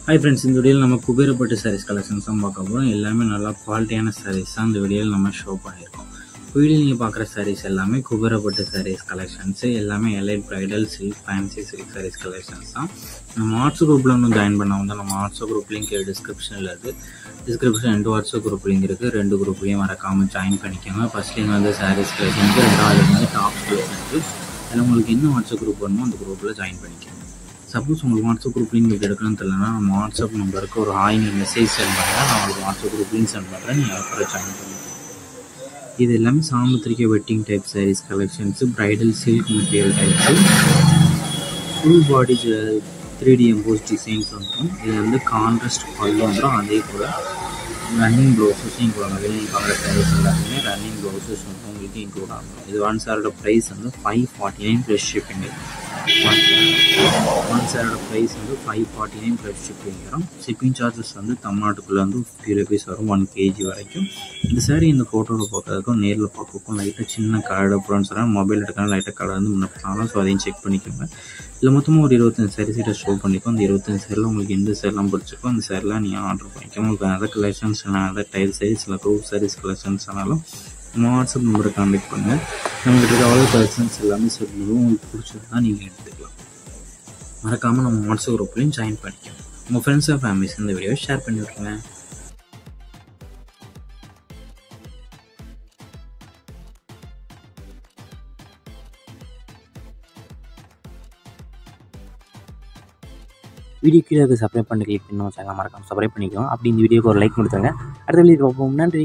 Hi friends, இந்த வீடியோவில் நம்ம குபேரப்பட்டு சாரீஸ் கலெக்ஷன்ஸ் தான் பார்க்க போகிறோம். எல்லாமே நல்லா குவாலிட்டியான சாரீஸ் தான் இந்த வீடியோவில் நம்ம ஷோ பண்ணியிருக்கோம். வீடியோ நீங்கள் பார்க்குற சாரீஸ் எல்லாமே குபேரப்பட்டு சாரீஸ் கலெக்ஷன்ஸு, எல்லாமே elite bridal silk fancy silk sarees collections தான். நம்ம வாட்ஸ்அப் குரூப்பில் இன்னும் ஜாயின் பண்ண வந்து நம்ம வாட்ஸ்அப் குரூப் லிங்க் டிஸ்கிரிப்ஷனில் இருக்குது. டிஸ்கிரிப்ஷன் 2 வாட்ஸ்அப் குரூப் லிங்க் இருக்குது. 2 குரூப்லேயும் மறக்காமல் ஜாயின் பண்ணிக்கோங்க. ஃபர்ஸ்ட் லிங்க் வந்து சாரீஸ் கலெக்ஷன்ஸு, 2வது வந்து டாப்ஸ் கலெக்ஷன்ஸு. அதில் உங்களுக்கு என்ன வாட்ஸ்அப் குரூப் வேணுமோ அந்த குரூப்பில் ஜாயின் பண்ணிக்கோங்க. சப்போஸ் உங்களுக்கு வாட்ஸ்அப் குரூப் லிங்க் எப்படி எடுக்கணும்னு தெரியலனா நம்ம வாட்ஸ்அப் நம்பருக்கு ஒரு ஹாய் நீங்கள் மெசேஜ் சென்ட் பண்ணுங்கள். நான் உங்களுக்கு வாட்ஸ்அப் குரூப் லிங்க் சென்ட் பண்ணுறேன். நீங்கள் அப்புறம் ஜாயின் பண்ணிக்கலாம். இது எல்லாமே Samudrika wedding type sarees collections, bridal silk material types, full body 3D emboss designs வந்துடும். இது வந்து கான்ட்ராஸ்ட் பல்லு வந்துடும். அதே போல் ரன்னிங் ப்ளவுஸஸும் இன்க்ளூட் ஆகும். வெளியே பார்க்குற சாரீஸ் எல்லாமே ரன்னிங் ப்ளவுஸஸ் வந்து உங்களுக்கு இன்க்ளூட் ஆகும். இது ஒன் சாரோட ப்ரைஸ் வந்து 549 ப்ளஸ் ஷிப்பிங். ஒன் சாரோட ப்ரைஸ் வந்து 549 ப்ளஸ் ஷிப்பிங் வரும். ஷிப்பிங் சார்ஜஸ் வந்து தமிழ்நாட்டுக்குள்ளே வந்து 50 rupees வரும் 1 kg வரைக்கும். இந்த சாரீ இந்த ஃபோட்டோவில் பார்க்கறதுக்கும் நேரில் பார்க்கறதுக்கும் லைட்டாக சின்ன கலர் டிஃப்ரென்ஸ் வரும். மொபைல் எடுக்கலாம் லைட்டாக கலர் வந்து முன்னே, ஸோ அதையும் செக் பண்ணிக்கோங்க. இல்லை மொத்தமாக ஒரு 25 சாரீ சீட்டை ஷோ பண்ணிக்கோ. அந்த 25 சாரியில் உங்களுக்கு எந்த சாரிலாம் பிடிச்சிருக்கோ அந்த சாரிலாம் நீங்கள் ஆர்டர் பண்ணிக்கோங்க. உங்களுக்கு அதர் கலெக்ஷன்ஸ் அதர் டைல் சாரீஸ் இல்லை குரூப் சாரீஸ் கலெக்ஷன்ஸ் ஆனாலும் நம்ம வாட்ஸ்அப் நம்பரை கான்டெக்ட் பண்ணுங்கள். நம்மகிட்ட இருக்க அவ்வளோ கலெக்ஷன்ஸ் எல்லாமே சொல்லுவோம். உங்களுக்கு பிடிச்சதுன்னா நீங்கள் எடுத்துக்கலாம். மறக்காமல் நம்ம வாட்ஸ்அப் குரூப்லையும் ஜாயின் பண்ணிக்கோங்க. உங்கள் ஃப்ரெண்ட்ஸ் அண்ட் ஃபேமிலிஸ் இந்த வீடியோவை ஷேர் பண்ணி விட்ருங்க. வீடியோ கீழே சப்ஸ்கிரைப் பண்ணி கிளிக் பண்ணி நம்ம சேனலை மறக்காமல் சப்ஸ்கிரைப் பண்ணிக்கோங்க. அப்படி இந்த வீடியோக்கு ஒரு லைக் கொடுத்துருங்க. அடுத்த வீடியோ பார்ப்போம். நன்றி.